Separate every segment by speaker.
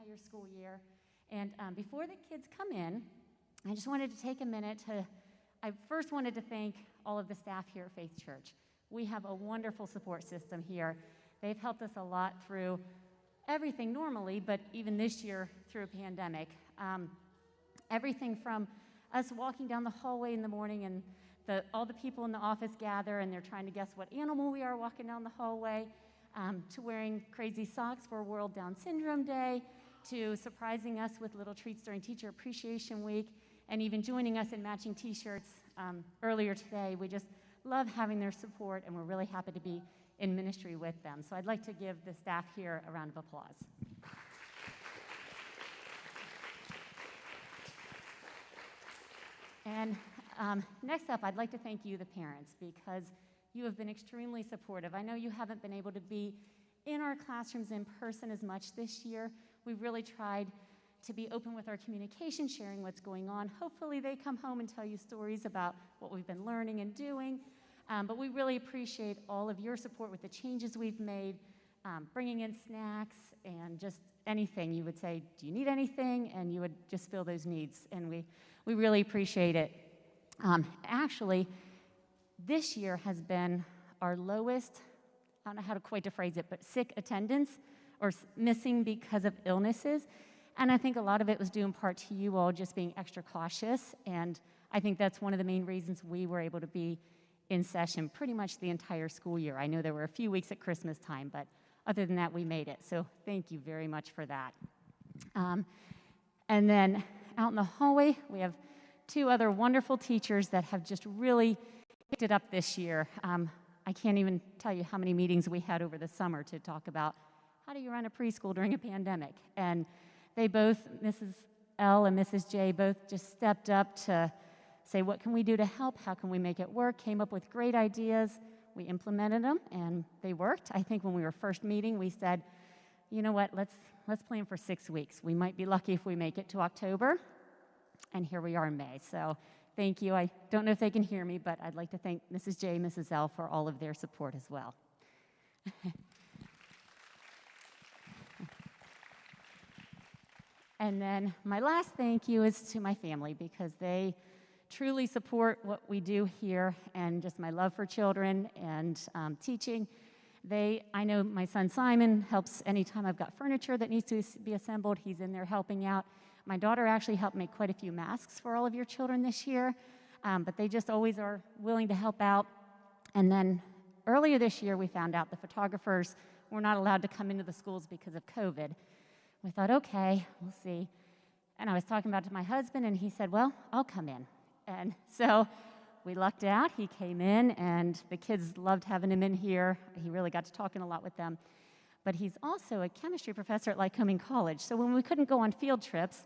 Speaker 1: entire school year. And before the kids come in, I just wanted to take a minute I first wanted to thank all of the staff here at Faith Church. We have a wonderful support system here. They've helped us a lot through everything normally, but even this year through a pandemic. Everything from us walking down the hallway in the morning and all the people in the office gather and they're trying to guess what animal we are walking down the hallway, to wearing crazy socks for World Down Syndrome Day, to surprising us with little treats during Teacher Appreciation Week, and even joining us in matching t-shirts earlier today. We just love having their support, and we're really happy to be in ministry with them. So I'd like to give the staff here a round of applause. And next up, I'd like to thank you, the parents, because you have been extremely supportive. I know you haven't been able to be in our classrooms in person as much this year. We've really tried to be open with our communication, sharing what's going on. Hopefully they come home and tell you stories about what we've been learning and doing. But we really appreciate all of your support with the changes we've made, bringing in snacks and just anything. You would say, do you need anything? And you would just fill those needs. And we really appreciate it. Actually, this year has been our lowest, I don't know how to quite to phrase it, but sick attendance or missing because of illnesses. And I think a lot of it was due in part to you all just being extra cautious. And I think that's one of the main reasons we were able to be in session pretty much the entire school year. I know there were a few weeks at Christmas time, but other than that, we made it. So thank you very much for that. And then out in the hallway, we have two other wonderful teachers that have just really picked it up this year. I can't even tell you how many meetings we had over the summer to talk about how do you run a preschool during a pandemic. And they both, Mrs. L and Mrs. J, both just stepped up to say, what can we do to help? How can we make it work? Came up with great ideas. We implemented them, and they worked. I think when we were first meeting, we said, you know what, let's plan for 6 weeks. We might be lucky if we make it to October, and here we are in May. So thank you. I don't know if they can hear me, but I'd like to thank Mrs. J, Mrs. L for all of their support as well. And then my last thank you is to my family, because they truly support what we do here, and just my love for children and teaching. I know my son Simon helps anytime I've got furniture that needs to be assembled. He's in there helping out. My daughter actually helped make quite a few masks for all of your children this year, but they just always are willing to help out. And then earlier this year, we found out the photographers were not allowed to come into the schools because of COVID. We thought, okay, we'll see. And I was talking about it to my husband, and he said, well, I'll come in. And so we lucked out. He came in, and the kids loved having him in here. He really got to talking a lot with them. But he's also a chemistry professor at Lycoming College. So when we couldn't go on field trips,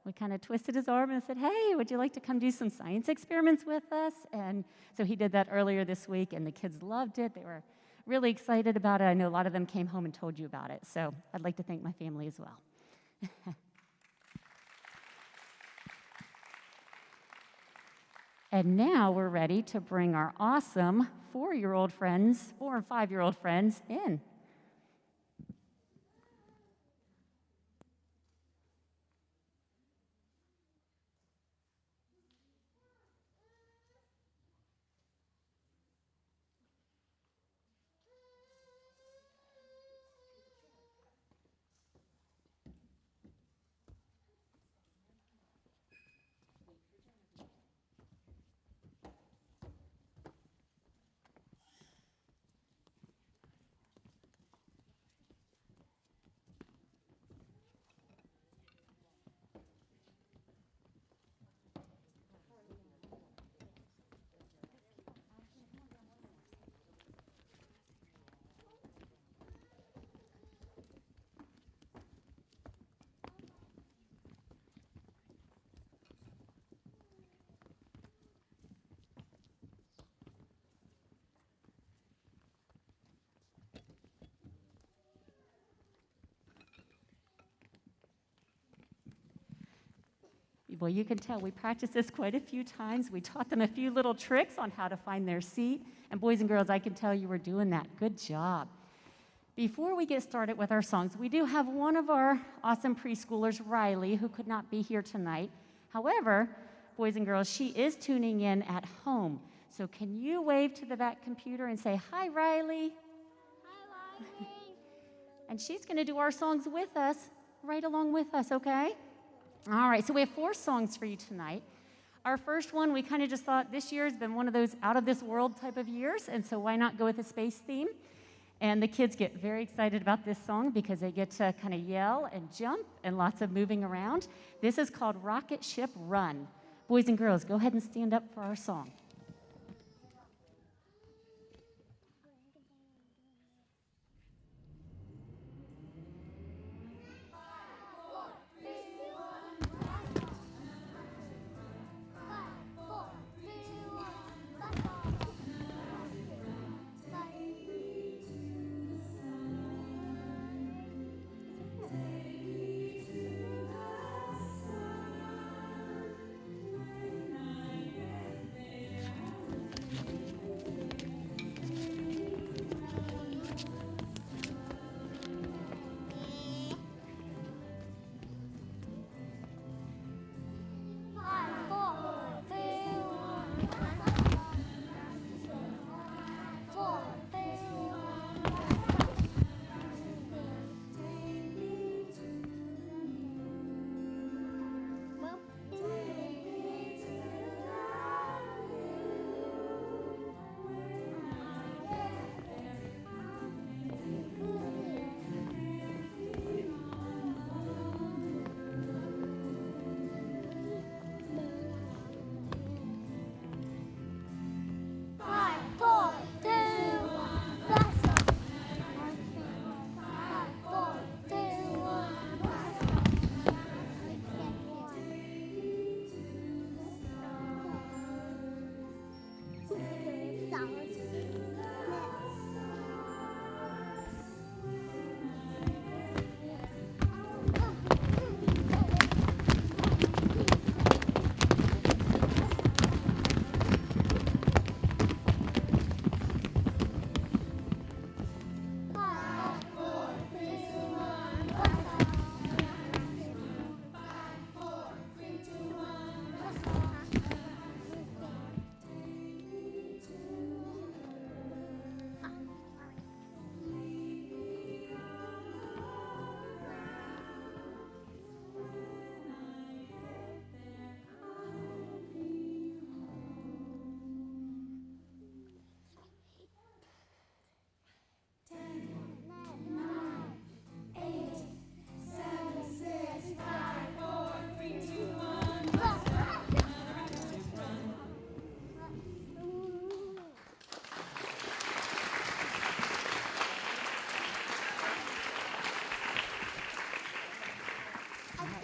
Speaker 1: we kind of twisted his arm and said, hey, would you like to come do some science experiments with us? And so he did that earlier this week, and the kids loved it. They were really excited about it. I know a lot of them came home and told you about it. So I'd like to thank my family as well. And now we're ready to bring our awesome 4-year-old friends, 4 and 5-year-old friends in. Well, you can tell we practiced this quite a few times. We taught them a few little tricks on how to find their seat. And boys and girls, I can tell you were doing that. Good job. Before we get started with our songs, we do have one of our awesome preschoolers, Riley, who could not be here tonight. However, boys and girls, she is tuning in at home. So can you wave to the back computer and say, "Hi, Riley"?
Speaker 2: Hi, Riley.
Speaker 1: And she's going to do our songs with us, right along with us, okay? All right, so we have 4 songs for you tonight. Our first one, we kind of just thought this year has been one of those out-of-this-world type of years, and so why not go with a space theme? And the kids get very excited about this song because they get to kind of yell and jump and lots of moving around. This is called Rocket Ship Run. Boys and girls, go ahead and stand up for our song.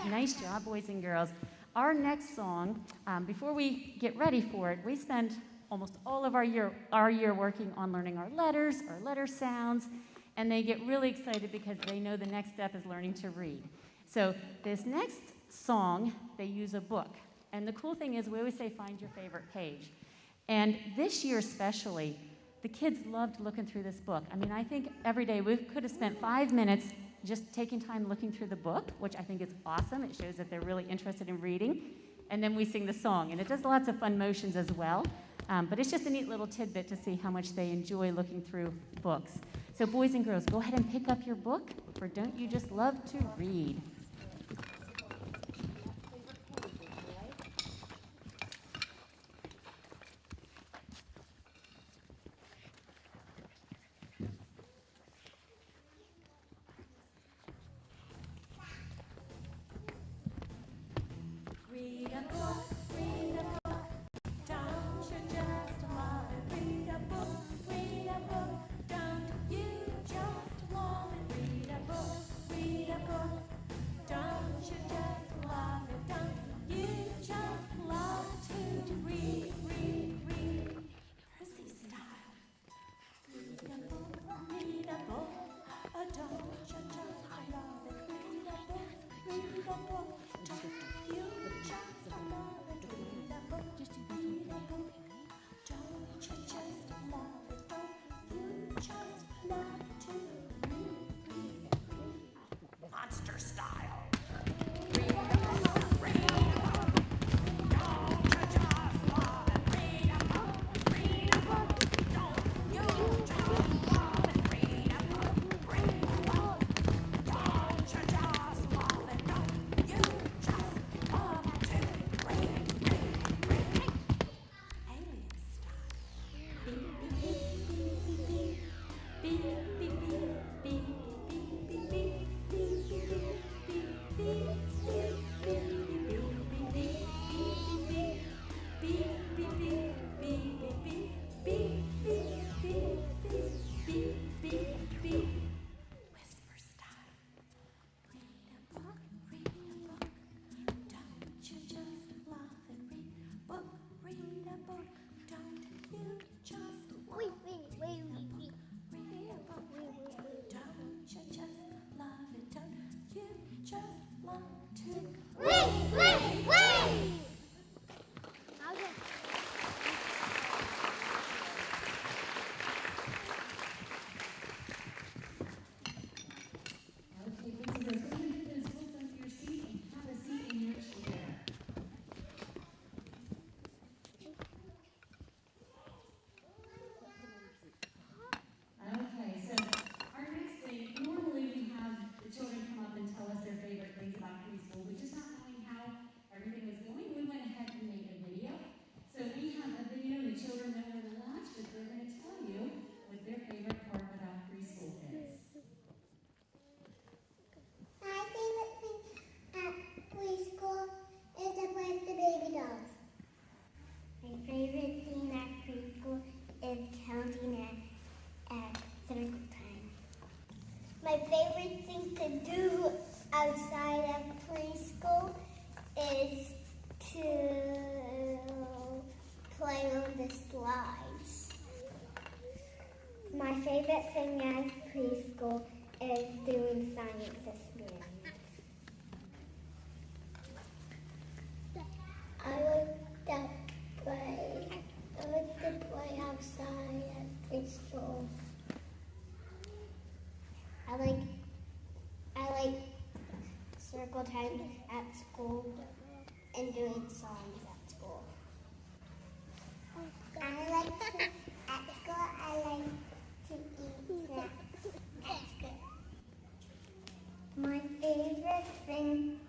Speaker 1: Nice job, boys and girls. Our next song, before we get ready for it, we spend almost all of our year working on learning our letter sounds, and they get really excited because they know the next step is learning to read. So this next song, they use a book. And the cool thing is we always say, find your favorite page. And this year especially, the kids loved looking through this book. I mean, I think every day we could have spent 5 minutes just taking time looking through the book, which I think is awesome. It shows that they're really interested in reading. And then we sing the song, and it does lots of fun motions as well. But it's just a neat little tidbit to see how much they enjoy looking through books. So boys and girls, go ahead and pick up your book for Don't You Just Love to Read?
Speaker 2: Just love it, don't you just love to read? My favorite thing to do outside of preschool is to play on the slides. My favorite thing at preschool is doing science experiments. I like to play outside at preschool. I like circle time at school and doing songs at school. At school I like to eat snacks at school. My favorite thing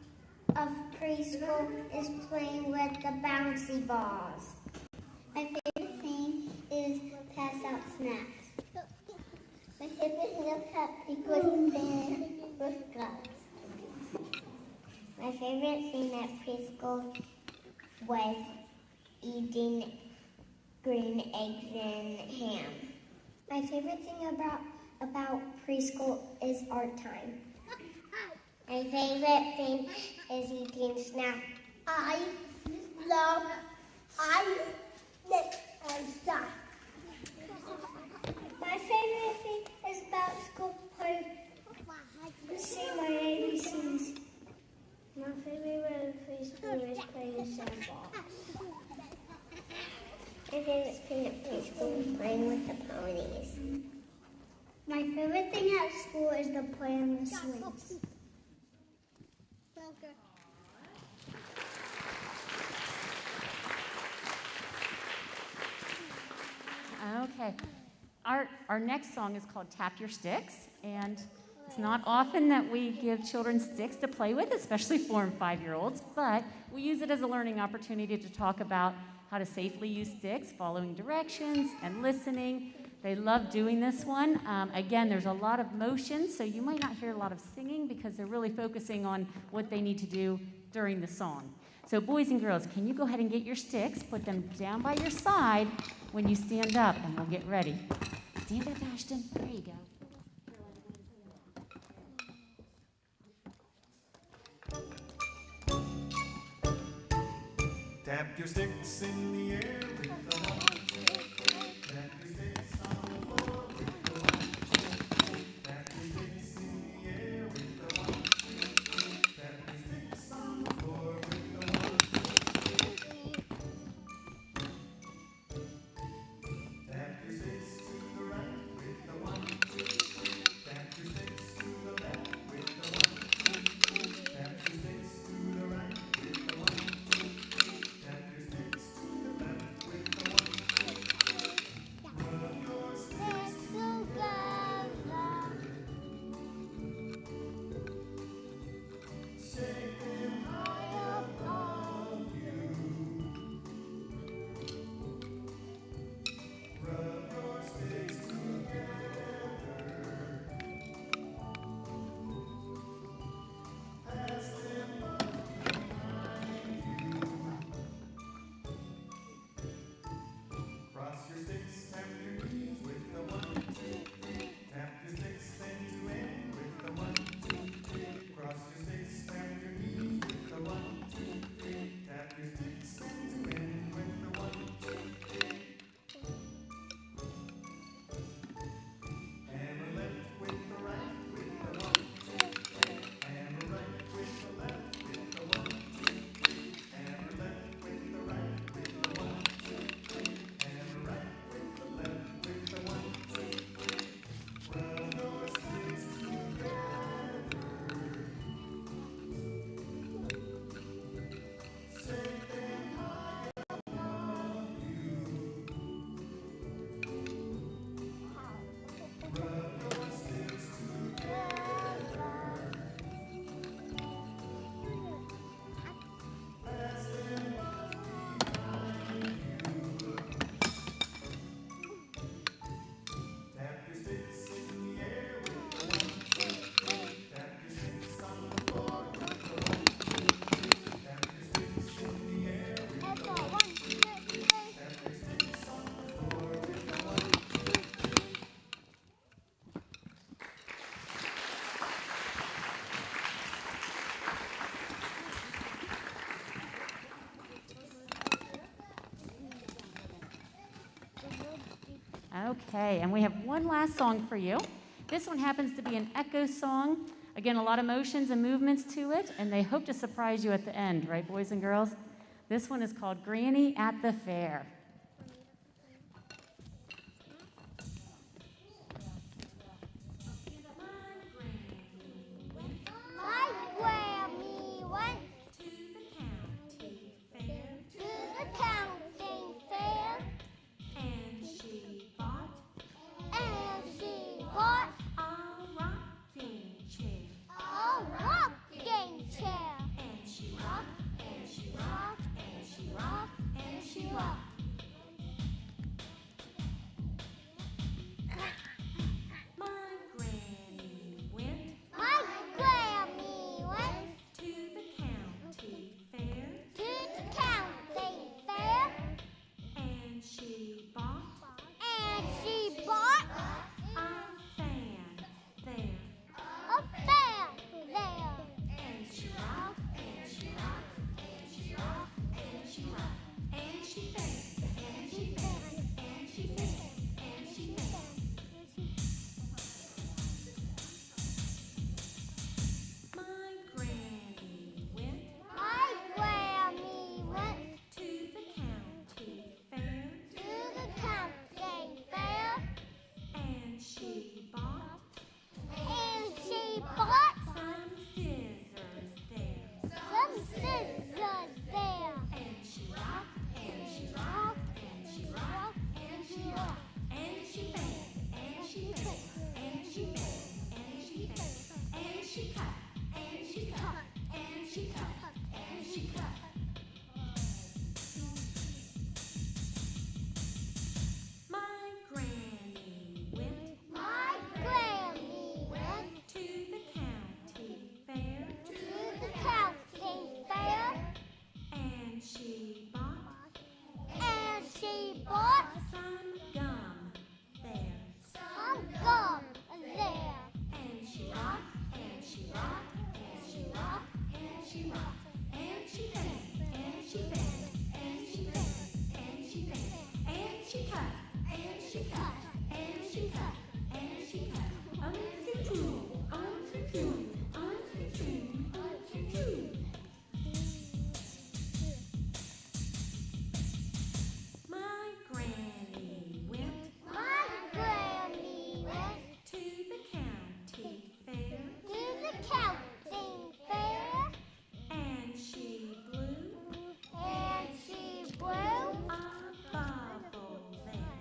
Speaker 2: of preschool is playing with the bouncy balls. My favorite thing is pass out snacks. My favorite thing is happy with gloves. My favorite thing at preschool was eating green eggs and ham. My favorite thing about preschool is art time. My favorite thing is eating snacks. I love stuff. My favorite thing is about school to see my ABCs. My favorite way of preschool is playing sandbox. My favorite thing at preschool is playing with the ponies. My favorite thing at school is to play on the swings.
Speaker 1: Okay. Our next song is called Tap Your Sticks, and it's not often that we give children sticks to play with, especially 4- and 5-year-olds, but we use it as a learning opportunity to talk about how to safely use sticks, following directions, and listening. They love doing this one. Again, there's a lot of motion, so you might not hear a lot of singing because they're really focusing on what they need to do during the song. So boys and girls, can you go ahead and get your sticks, put them down by your side when you stand up, and we'll get ready. Stand up, Ashton. There you go.
Speaker 3: Tap your sticks in the air with the one. Tap your sticks on the floor with the one. Tap your sticks in the air with the one. Tap your sticks on the floor with the one. Tap your sticks to the right with the one. Tap your sticks to the left with the one. Tap your sticks to the right with the one. Tap your sticks to the left with
Speaker 1: Okay, and we have one last song for you. This one happens to be an echo song. Again, a lot of motions and movements to it, and they hope to surprise you at the end, right, boys and girls? This one is called Granny at the Fair.
Speaker 2: My Grammy went to the county fair,
Speaker 4: And she bought
Speaker 2: and she bought
Speaker 4: a rocking chair.
Speaker 2: a rocking chair.
Speaker 4: And she rocked, and she rocked, and she rocked, and she rocked. My granny went
Speaker 2: My Grammy went
Speaker 4: to the county fair.
Speaker 2: to the county fair,
Speaker 4: And she bought
Speaker 2: and she bought
Speaker 4: a fan there.
Speaker 2: a fan there.
Speaker 4: And she rocked, and she rocked, and she rocked, and she rocked. And she sang, and she sang, and she sang, and she sang. My granny went
Speaker 2: My Grammy went
Speaker 4: to the county fair.
Speaker 2: to the county fair,
Speaker 4: And she bought
Speaker 2: and she bought
Speaker 4: some scissors there.
Speaker 2: some scissors there.
Speaker 4: And she rocked, and she rocked, and she rocked, and she rocked. And she sang, and she sang, and she sang, and she sang. And she cut, and she cut, and she cut, and she cut. My granny went
Speaker 2: My Grammy went
Speaker 4: to the county fair.
Speaker 2: to the county fair,
Speaker 4: And she bought
Speaker 2: and she bought
Speaker 4: some gum there.
Speaker 2: some gum there.
Speaker 4: And she rocked, and she rocked, and she rocked, and she rocked. And she sang, and she sang, and she sang, and she sang. And she cut, and she cut, and she cut, and she cut. Choo, choo, choo, choo. My granny went
Speaker 2: My Grammy went
Speaker 4: to the county fair.
Speaker 2: to the county fair,
Speaker 4: And she blew
Speaker 2: and she blew
Speaker 4: a bubble there.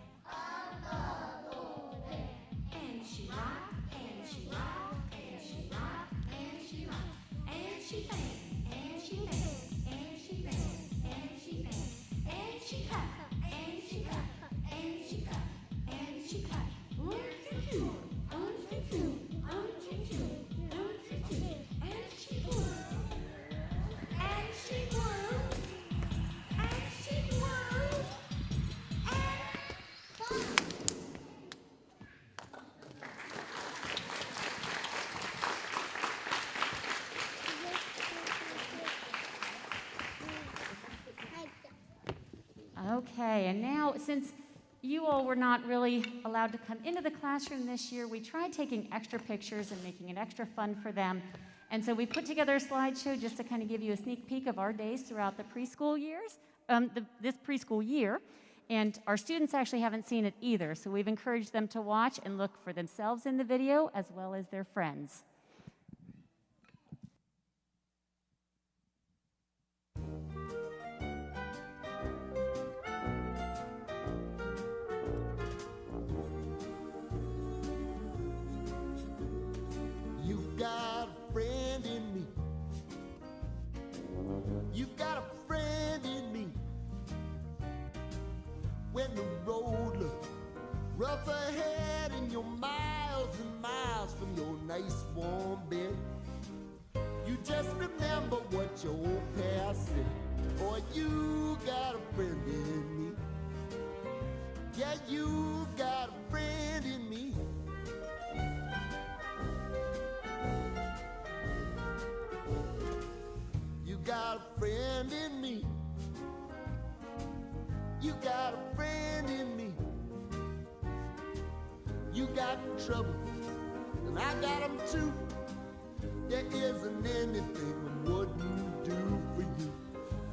Speaker 4: And she rocked, and she rocked, and she rocked, and she rocked. And she sang, and she sang, and she sang, and she sang. And she cut, and she cut, and she cut, and she cut. Choo-choo, choo-choo, choo-choo, choo-choo. And she blew, and she blew, and she blew,
Speaker 1: Okay, and now since you all were not really allowed to come into the classroom this year, we tried taking extra pictures and making it extra fun for them. And so we put together a slideshow just to kind of give you a sneak peek of our days throughout the preschool years, this preschool year. And our students actually haven't seen it either, so we've encouraged them to watch and look for themselves in the video as well as their friends.
Speaker 5: You've got a friend in me. You've got a friend in me. When the road looks rough ahead and you're miles and miles from your nice warm bed, you just remember what your old past said. Boy, you got a friend in me. Yeah, you got a friend in me. You got a friend in me. You got a friend in me. got trouble, and I got them too. There isn't anything I wouldn't do for you.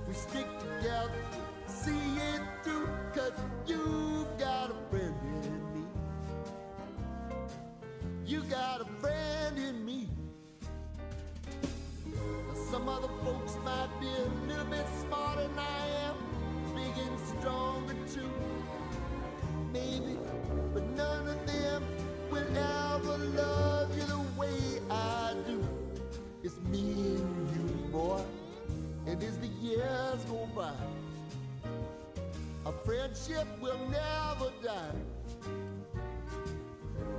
Speaker 5: We stick together, see it through, 'cause you got a friend in me. You got a friend in me. Now, some other folks might be a little bit smarter than I am, big and stronger too, maybe, but none of them will ever love you the way I do. It's me and you, boy, and as the years go by, our friendship will never die.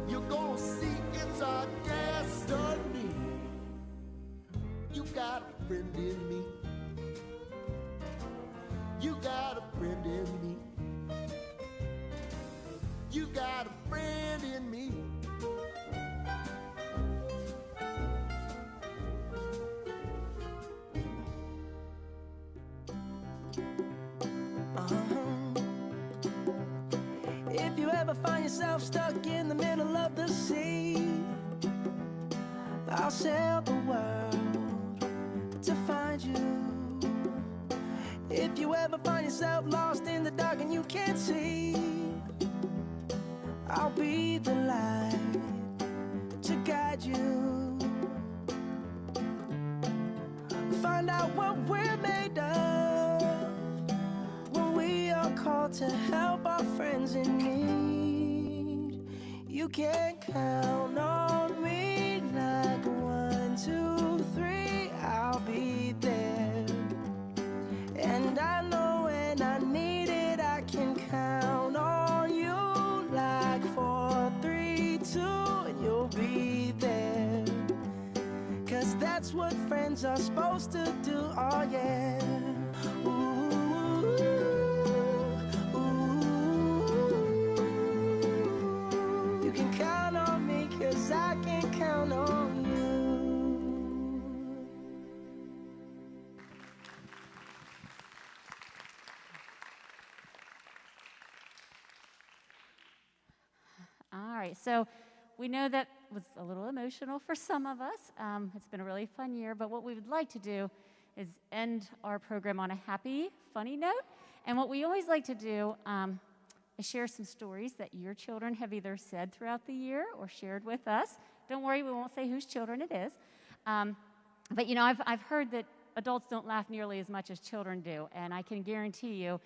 Speaker 5: You're gonna see it's our destiny. You got a friend in me. You got a friend in me. You got a friend in me.
Speaker 6: If you ever find yourself stuck in the middle of the sea, I'll sail the world to find you. If you ever find yourself lost in the dark and you can't see, I'll be the light to guide you. Find out what we're made of when we are called to help our friends in need. You can count on me like 1, 2, 3, I'll be there. And I know when I need it, I can count on you like 4, 3, 2, and you'll be there. 'Cause that's what friends are supposed to do, oh yeah. Ooh, ooh. You can count on me 'cause I can count on you.
Speaker 1: All right, so we know that was a little emotional for some of us. It's been a really fun year, but what we would like to do is end our program on a happy, funny note. And what we always like to do is share some stories that your children have either said throughout the year or shared with us. Don't worry, we won't say whose children it is. But you know, I've heard that adults don't laugh nearly as much as children do, and I can guarantee you,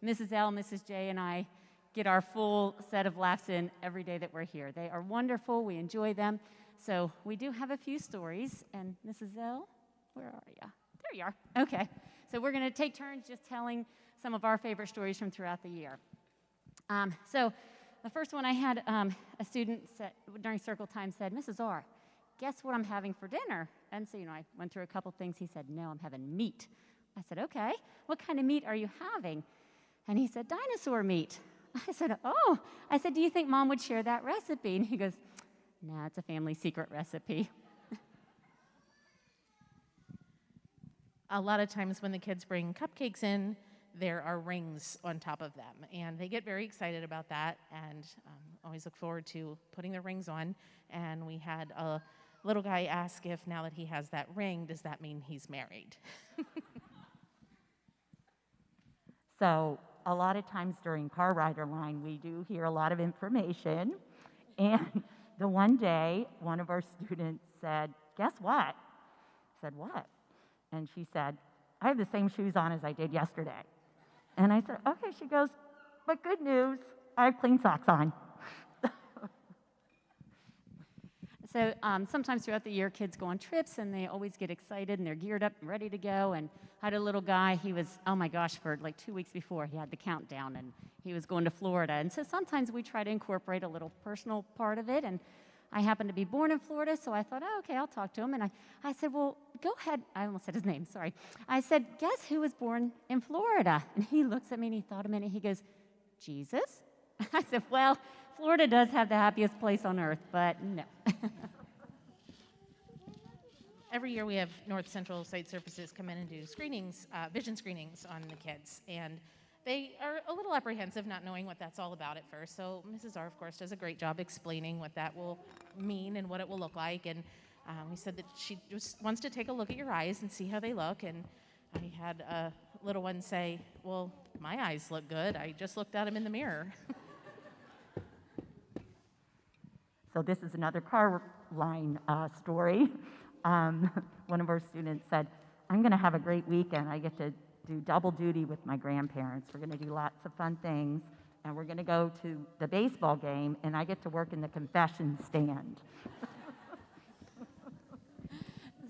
Speaker 1: Mrs. L, Mrs. J, and I get our full set of laughs in every day that we're here. They are wonderful. We enjoy them. So we do have a few stories. And Mrs. L, where are you? There you are. Okay. So we're going to take turns just telling some of our favorite stories from throughout the year. So the first one I had, a student said, during circle time said, Mrs. R, guess what I'm having for dinner? And so, you know, I went through a couple things. He said, no, I'm having meat. I said, okay. What kind of meat are you having? And he said, dinosaur meat. I said, oh. I said, do you think Mom would share that recipe? And he goes, nah, it's a family secret recipe.
Speaker 7: A lot of times when the kids bring cupcakes in, there are rings on top of them, and they get very excited about that, and always look forward to putting the rings on. And we had a little guy ask if now that he has that ring, does that mean he's married?
Speaker 8: So a lot of times during Car Rider Line, we do hear a lot of information. And the one day, one of our students said, guess what? I said, what? And she said, I have the same shoes on as I did yesterday. And I said, okay. She goes, but good news, I have clean socks on.
Speaker 1: So sometimes throughout the year, kids go on trips, and they always get excited, and they're geared up and ready to go. And I had a little guy, he was, oh my gosh, for like 2 weeks before, he had the countdown, and he was going to Florida. And so sometimes we try to incorporate a little personal part of it. And I happened to be born in Florida, so I thought, oh, okay, I'll talk to him. And I said, well, go ahead. I almost said his name, sorry. I said, guess who was born in Florida? And he looks at me, and he thought a minute. He goes, Jesus? I said, well, Florida does have the happiest place on earth, but no.
Speaker 7: Every year we have North Central Site Services come in and do screenings, vision screenings on the kids. And They are a little apprehensive, not knowing what that's all about at first. So Mrs. R, of course, does a great job explaining what that will mean and what it will look like. And we said that she just wants to take a look at your eyes and see how they look. And I had a little one say, well, my eyes look good. I just looked at them in the mirror.
Speaker 8: So this is another car line story. One of our students said, I'm going to have a great weekend. I get to do double duty with my grandparents. We're going to do lots of fun things, and we're going to go to the baseball game, and I get to work in the concession stand.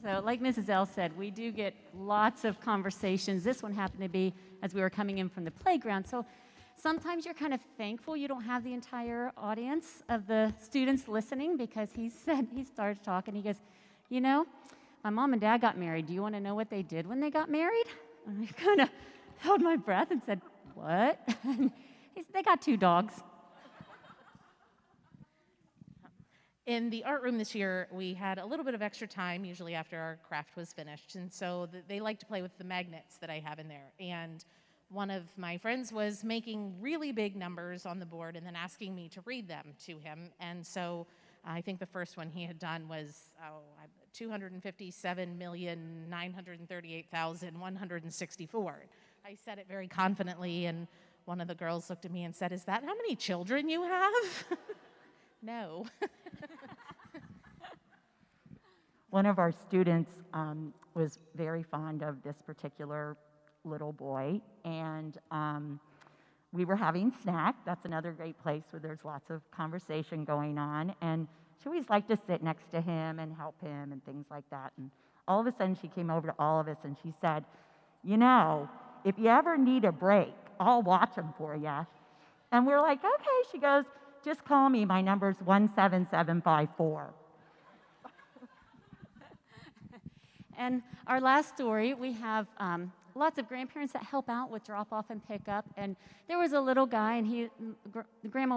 Speaker 1: So like Mrs. L said, we do get lots of conversations. This one happened to be as we were coming in from the playground. So sometimes you're kind of thankful you don't have the entire audience of the students listening, because he started talking. He goes, you know, my mom and dad got married. Do you want to know what they did when they got married? And I kind of held my breath and said, what? And they got 2 dogs.
Speaker 7: In the art room this year, we had a little bit of extra time, usually after our craft was finished, and so they like to play with the magnets that I have in there. And one of my friends was making really big numbers on the board and then asking me to read them to him. And so I think the first one he had done was 257,938,164. I said it very confidently, and one of the girls looked at me and said, is that how many children you have? No.
Speaker 8: One of our students was very fond of this particular little boy, and we were having snack. That's another great place where there's lots of conversation going on, and she always liked to sit next to him and help him and things like that. And all of a sudden she came over to all of us and she said, you know, if you ever need a break, I'll watch them for you. And we're like, okay. She goes, just call me. My number's 17754.
Speaker 1: And our last story, we have lots of grandparents that help out with drop off and pick up. And there was a little guy, and the grandma